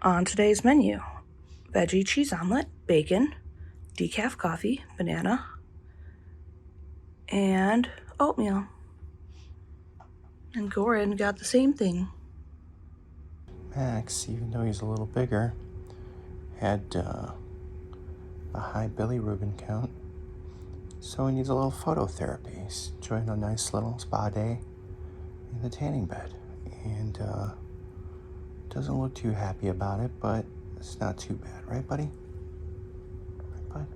On today's menu, veggie cheese omelet, bacon, decaf coffee, banana, and oatmeal. And Goran got the same thing. Max, even though he's a little bigger, had a high bilirubin count, so he needs a little phototherapy. He's enjoying a nice little spa day in the tanning bed, and doesn't look too happy about it, but it's not too bad, right, buddy? Right, bud?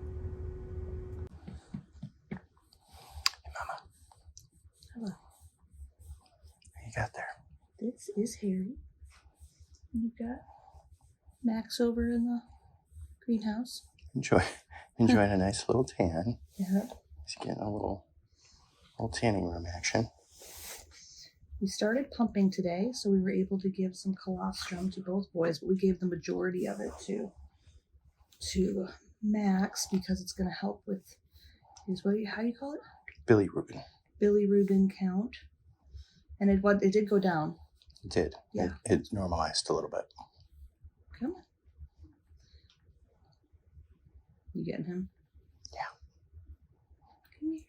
Hey, Mama. Hello. What you got there? This is Harry. You've got Max over in the greenhouse. Enjoying a nice little tan. Yeah. He's getting a little tanning room action. We started pumping today, so we were able to give some colostrum to both boys, but we gave the majority of it to Max because it's going to help with his, how do you call it? Bilirubin. Bilirubin count. And it did go down. It did. Yeah. It normalized a little bit. Come on. You getting him? Yeah. Come here.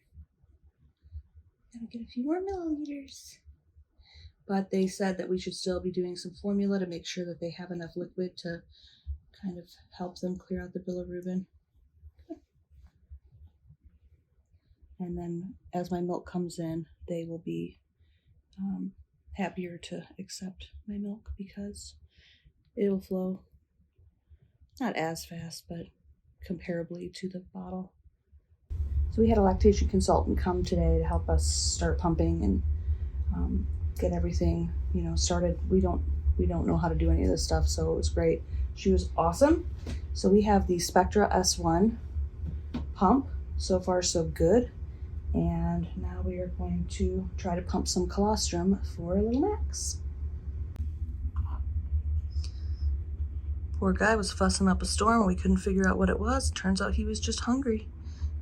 Gotta get a few more milliliters. But they said that we should still be doing some formula to make sure that they have enough liquid to kind of help them clear out the bilirubin. And then as my milk comes in, they will be happier to accept my milk because it'll flow not as fast, but comparably to the bottle. So we had a lactation consultant come today to help us start pumping and get everything, started. We don't know how to do any of this stuff, so it was great. She was awesome. So we have the Spectra S1 pump. So far, so good. And now we are going to try to pump some colostrum for little Max. Poor guy was fussing up a storm and we couldn't figure out what it was. Turns out he was just hungry.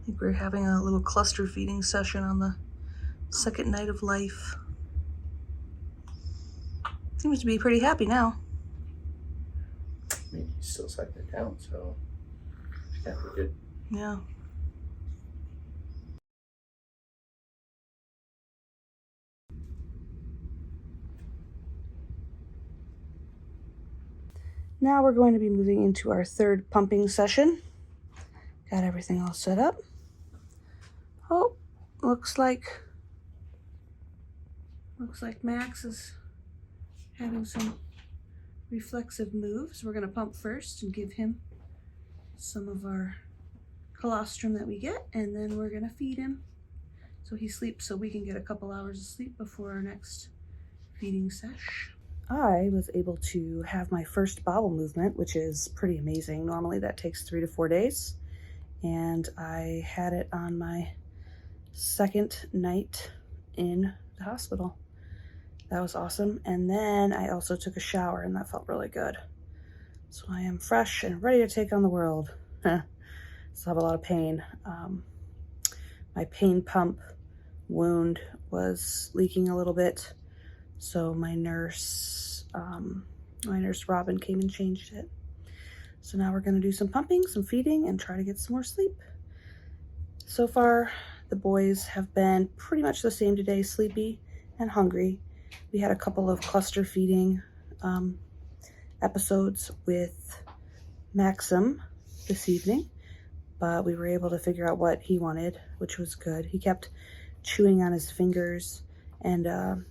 I think we're having a little cluster feeding session on the second night of life. Seems to be pretty happy now. I mean, he's still sucking it down, so it's gotta be good. Yeah. Now we're going to be moving into our third pumping session. Got everything all set up. Oh, looks like Max is having some reflexive moves. We're going to pump first and give him some of our colostrum that we get, and then we're going to feed him so he sleeps so we can get a couple hours of sleep before our next feeding sesh. I was able to have my first bowel movement, which is pretty amazing. Normally that takes 3 to 4 days, and I had it on my second night in the hospital. That was awesome. And then I also took a shower and that felt really good. So I am fresh and ready to take on the world. Still have a lot of pain. My pain pump wound was leaking a little bit. So my nurse Robin came and changed it. So now we're going to do some pumping, some feeding, and try to get some more sleep. So far, the boys have been pretty much the same today, sleepy and hungry. We had a couple of cluster feeding episodes with Maxim this evening, but we were able to figure out what he wanted, which was good. He kept chewing on his fingers and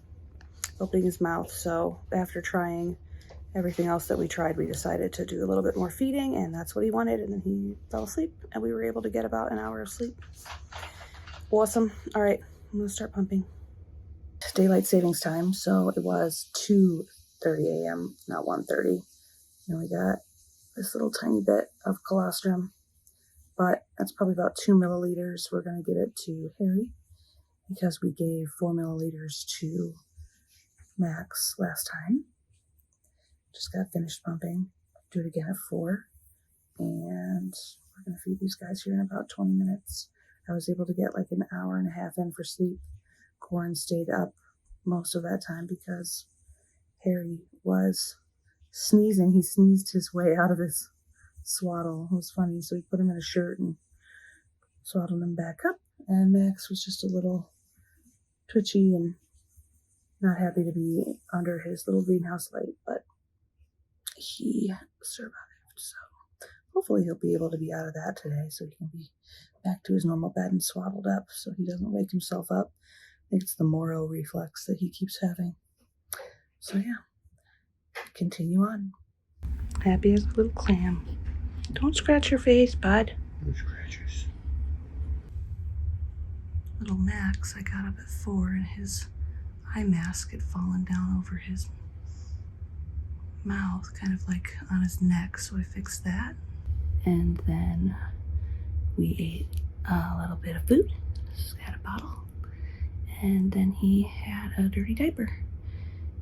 opening his mouth, so after trying everything else that we tried, we decided to do a little bit more feeding, and that's what he wanted, and then he fell asleep, and we were able to get about an hour of sleep. Awesome. All right, I'm gonna start pumping. Daylight savings time, so it was 2:30 a.m., not 1:30, and we got this little tiny bit of colostrum, but that's probably about 2 milliliters. We're going to give it to Harry because we gave 4 milliliters to Max last time. Just got finished pumping. Do it again at 4, and we're going to feed these guys here in about 20 minutes. I was able to get like an hour and a half in for sleep. Corin stayed up most of that time because Harry was sneezing. He sneezed his way out of his swaddle. It was funny. So we put him in a shirt and swaddled him back up. And Max was just a little twitchy and not happy to be under his little greenhouse light, but he survived. So hopefully he'll be able to be out of that today so he can be back to his normal bed and swaddled up so he doesn't wake himself up. I think it's the Moro reflex that he keeps having. So yeah, continue on. Happy as a little clam. Don't scratch your face, bud. No scratches. Little Max, I got up at 4 and his eye mask had fallen down over his mouth, kind of like on his neck, so I fixed that. And then we ate a little bit of food, had a bottle, and then he had a dirty diaper.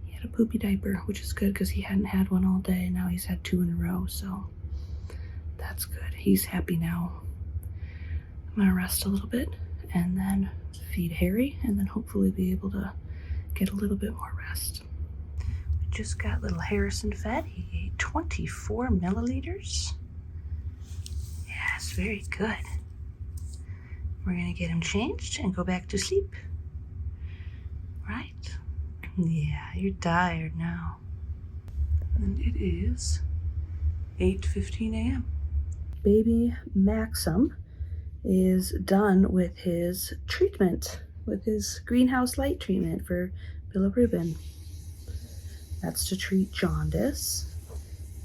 He had a poopy diaper, which is good because he hadn't had one all day, and now he's had 2 in a row, so that's good. He's happy now. I'm gonna rest a little bit and then feed Harry, and then hopefully be able to get a little bit more rest. We just got little Harrison fed. He ate 24 milliliters. Yeah, it's very good. We're gonna get him changed and go back to sleep. Right? Yeah, you're tired now. And it is 8:15 a.m. Baby Maxim is done with his treatment, with his greenhouse light treatment for bilirubin. That's to treat jaundice.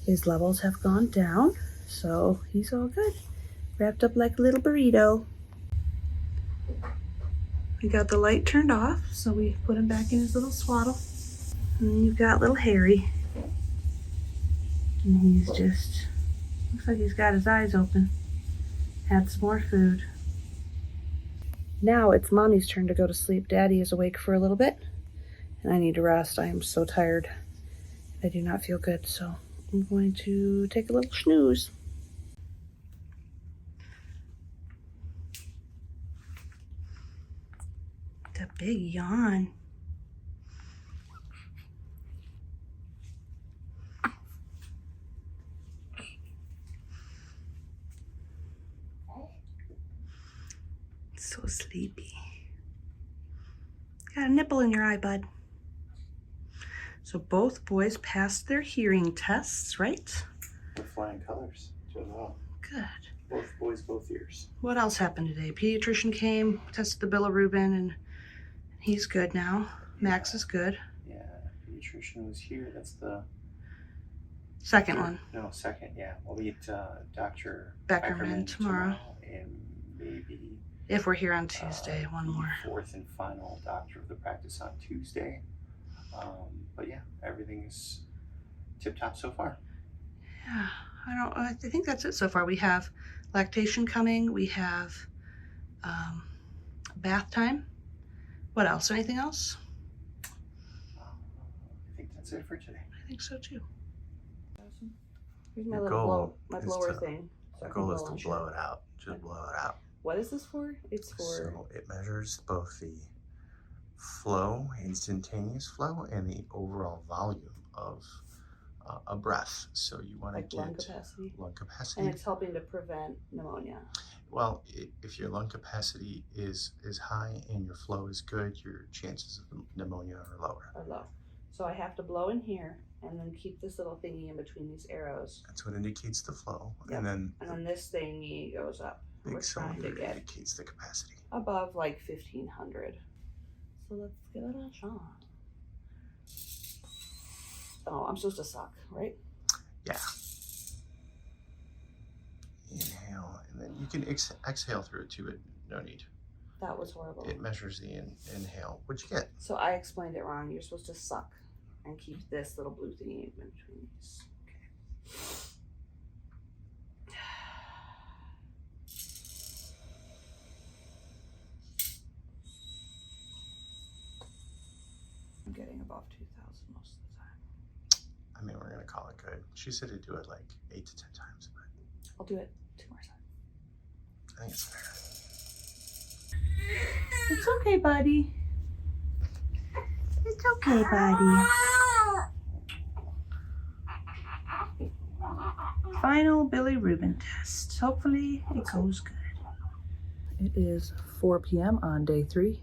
His levels have gone down, so he's all good. Wrapped up like a little burrito. We got the light turned off, so we put him back in his little swaddle. And you've got little Harry. And he's just, looks like he's got his eyes open. Had some more food. Now it's Mommy's turn to go to sleep. Daddy is awake for a little bit, and I need to rest. I am so tired. I do not feel good, so I'm going to take a little snooze. The big yawn. So sleepy. Got a nipple in your eye, bud. So both boys passed their hearing tests, right? We're flying colors. Doing well. Good. Both boys, both ears. What else happened today? Pediatrician came, tested the bilirubin, and he's good now. Max is good. Yeah, pediatrician was here. That's the second one. No, second, yeah. We'll meet Dr. Beckerman tomorrow. And maybe if we're here on Tuesday, one more. Fourth and final doctor of the practice on Tuesday. But yeah, everything is tip-top so far. Yeah, I think that's it so far. We have lactation coming. We have bath time. What else? Anything else? I think that's it for today. I think so too. Here's my The little goal my is blower to- thing. The goal is to blow it out. Just blow it out. What is this for? It's for... So it measures both the flow, instantaneous flow, and the overall volume of a breath. So you want like to lung get capacity. lung capacity. And it's helping to prevent pneumonia. Well, if your lung capacity is high and your flow is good, your chances of pneumonia are lower. Are low. So I have to blow in here and then keep this little thingy in between these arrows. That's what indicates the flow. Yep. And then this thingy goes up. big We're trying to cylinder get indicates the capacity. above like 1,500. So let's give it a shot. Oh, I'm supposed to suck, right? Yeah. Inhale, and then you can exhale through it too, but no need. That was horrible. It measures the inhale. What'd you get? So I explained it wrong. You're supposed to suck and keep this little blue thingy in between these. Okay. I'm getting above 2,000 most of the time. I mean, we're gonna call it good. She said to do it like 8 to 10 times, but I'll do it 2 more times. I think it's fair. It's okay, buddy. It's okay, buddy. final bilirubin test. Hopefully it goes good. It is 4 p.m. on day 3.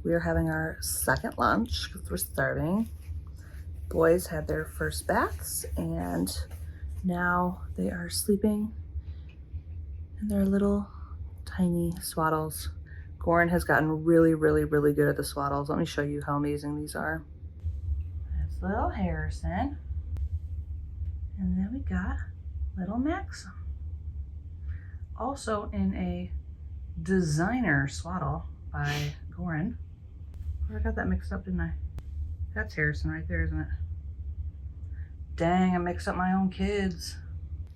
We are having our second lunch because we're starving. Boys had their first baths and now they are sleeping in their little tiny swaddles. Goran has gotten really good at the swaddles. Let me show you how amazing these are. That's little Harrison. And then we got little Maxim. Also in a designer swaddle by Goran. I got that mixed up, didn't I? That's Harrison right there, isn't it? Dang, I mixed up my own kids.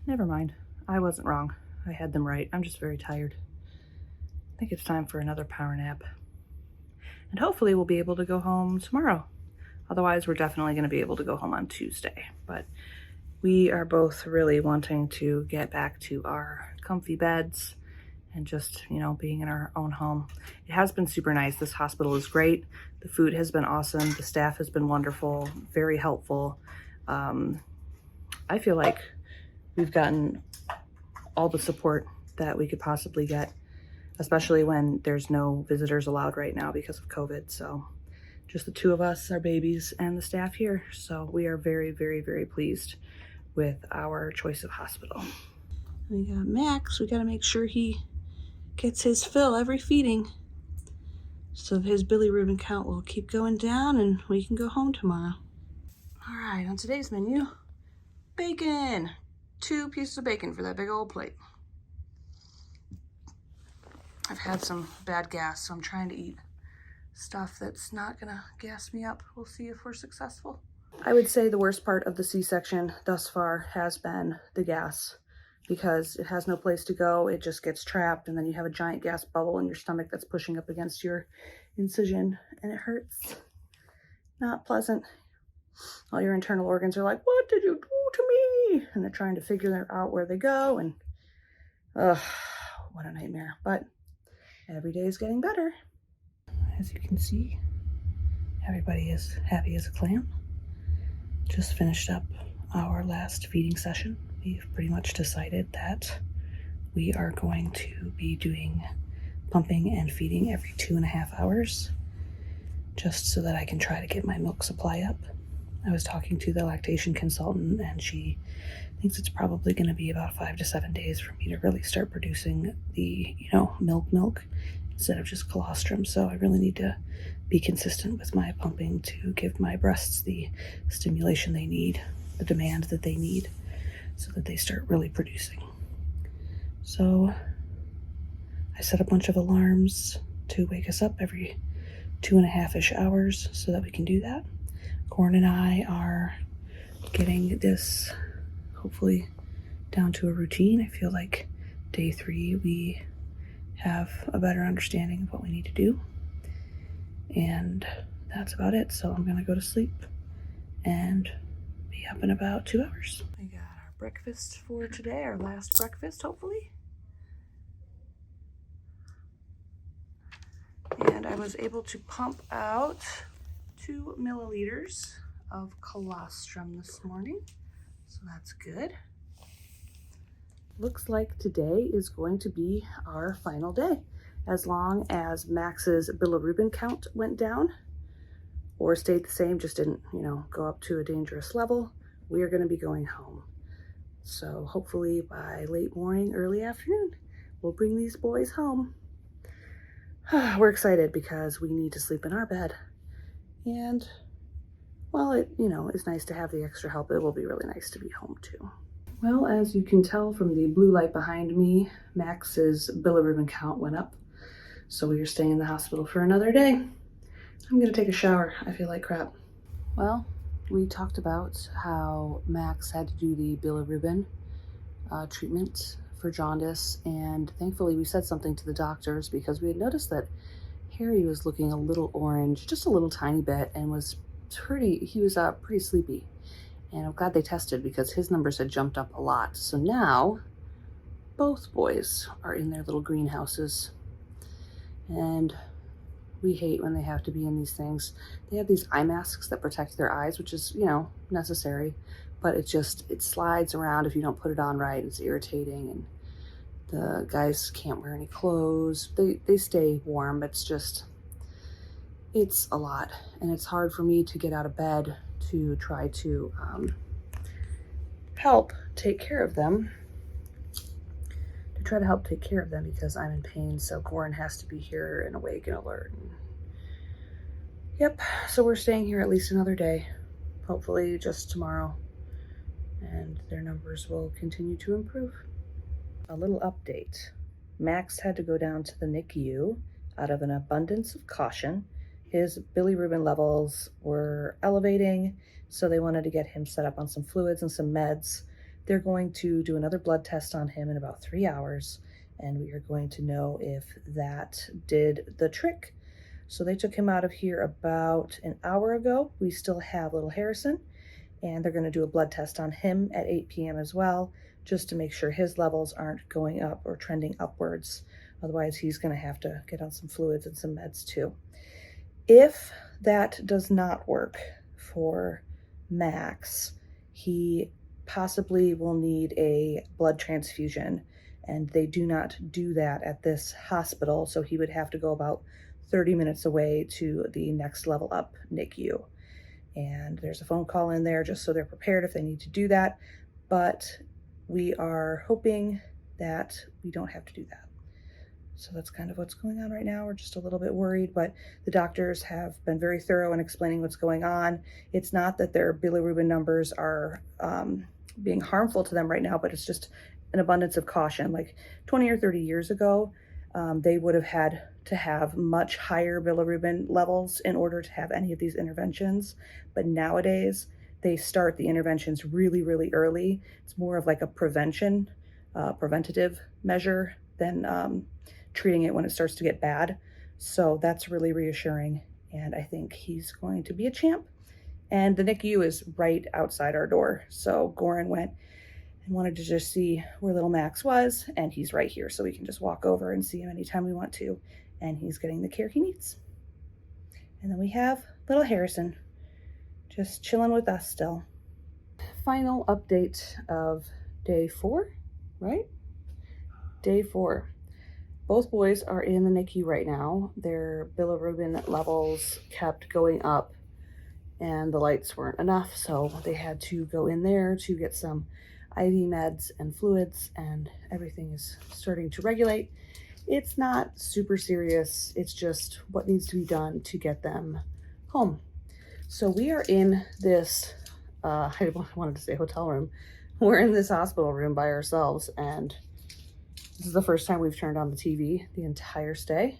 Never mind. I wasn't wrong. I had them right. I'm just very tired. I think it's time for another power nap. And hopefully we'll be able to go home tomorrow. Otherwise, we're definitely going to be able to go home on Tuesday. But we are both really wanting to get back to our comfy beds and just, you know, being in our own home. It has been super nice. This hospital is great. The food has been awesome. The staff has been wonderful, very helpful. I feel like we've gotten all the support that we could possibly get, especially when there's no visitors allowed right now because of COVID. So just the two of us, our babies, and the staff here. So we are very pleased with our choice of hospital. We got Max. We got to make sure he gets his fill every feeding, so his bilirubin count will keep going down and we can go home tomorrow. All right, on today's menu, bacon. 2 pieces of bacon for that big old plate. I've had some bad gas, so I'm trying to eat stuff that's not gonna gas me up. We'll see if we're successful. I would say the worst part of the C-section thus far has been the gas, because it has no place to go. It just gets trapped, and then you have a giant gas bubble in your stomach that's pushing up against your incision, and it hurts. Not pleasant. All your internal organs are like, what did you do to me? And they're trying to figure out where they go, and what a nightmare. But every day is getting better. As you can see, everybody is happy as a clam. Just finished up our last feeding session. We've pretty much decided that we are going to be doing pumping and feeding every 2.5 hours, just so that I can try to get my milk supply up. I was talking to the lactation consultant, and she thinks it's probably going to be about 5 to 7 days for me to really start producing the, milk instead of just colostrum. So I really need to be consistent with my pumping to give my breasts the stimulation they need, the demand that they need, so that they start really producing. So I set a bunch of alarms to wake us up every 2.5-ish hours so that we can do that. Goran and I are getting this hopefully down to a routine. I feel like day 3 we have a better understanding of what we need to do, and that's about it. So I'm gonna go to sleep and be up in about 2 hours. We got our breakfast for today, our last breakfast hopefully, and I was able to pump out 2 milliliters of colostrum this morning, so that's good. Looks like today is going to be our final day. As long as Max's bilirubin count went down or stayed the same, just didn't, go up to a dangerous level, we are going to be going home. So hopefully by late morning, early afternoon, we'll bring these boys home. We're excited because we need to sleep in our bed. And while it, is nice to have the extra help, it will be really nice to be home too. Well, as you can tell from the blue light behind me, Max's bilirubin count went up. So we are staying in the hospital for another day. I'm gonna take a shower. I feel like crap. Well, we talked about how Max had to do the bilirubin treatment for jaundice, and thankfully we said something to the doctors because we had noticed that Harry was looking a little orange, just a little tiny bit, and he was pretty sleepy. And I'm glad they tested because his numbers had jumped up a lot. So now both boys are in their little greenhouses, and we hate when they have to be in these things. They have these eye masks that protect their eyes, which is, necessary, but it slides around if you don't put it on right. It's irritating, and the guys can't wear any clothes. They stay warm, but it's a lot, and it's hard for me to get out of bed to try to help take care of them. Because I'm in pain, so Goran has to be here and awake and alert. Yep, so we're staying here at least another day, hopefully just tomorrow, and their numbers will continue to improve. A little update. Max had to go down to the NICU out of an abundance of caution. His bilirubin levels were elevating, so they wanted to get him set up on some fluids and some meds. They're going to do another blood test on him in about 3 hours, and we are going to know if that did the trick. So they took him out of here about an hour ago. We still have little Harrison, and they're going to do a blood test on him at 8 p.m. as well, just to make sure his levels aren't going up or trending upwards. Otherwise, he's going to have to get on some fluids and some meds too. If that does not work for Max, he possibly will need a blood transfusion, and they do not do that at this hospital, so he would have to go about 30 minutes away to the next level up NICU. And there's a phone call in there just so they're prepared if they need to do that, but we are hoping that we don't have to do that. So that's kind of what's going on right now. We're just a little bit worried, but the doctors have been very thorough in explaining what's going on. It's not that their bilirubin numbers are being harmful to them right now, but it's just an abundance of caution. Like 20 or 30 years ago, they would have had to have much higher bilirubin levels in order to have any of these interventions. But nowadays, they start the interventions really, really early. It's more of like a preventative measure than treating it when it starts to get bad. So that's really reassuring, and I think he's going to be a champ. And the NICU is right outside our door. So Goran went and wanted to just see where little Max was, and he's right here. So we can just walk over and see him anytime we want to. And he's getting the care he needs. And then we have little Harrison just chilling with us still. Final update of day 4, right? Day 4. Both boys are in the NICU right now. Their bilirubin levels kept going up, and the lights weren't enough, so they had to go in there to get some IV meds and fluids, and everything is starting to regulate. It's not super serious. It's just what needs to be done to get them home. So we are in this, I wanted to say hotel room. We're in this hospital room by ourselves, and this is the first time we've turned on the TV the entire stay.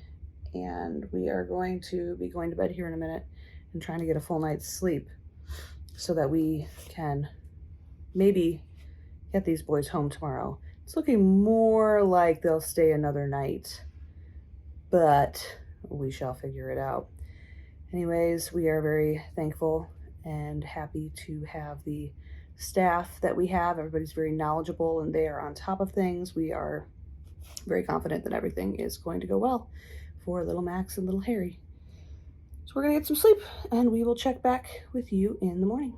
And we are going to be going to bed here in a minute and trying to get a full night's sleep so that we can maybe get these boys home tomorrow. It's looking more like they'll stay another night, but we shall figure it out. Anyways, we are very thankful and happy to have the staff that we have. Everybody's very knowledgeable and they are on top of things. We are very confident that everything is going to go well for little Max and little Harry. So we're gonna get some sleep, and we will check back with you in the morning.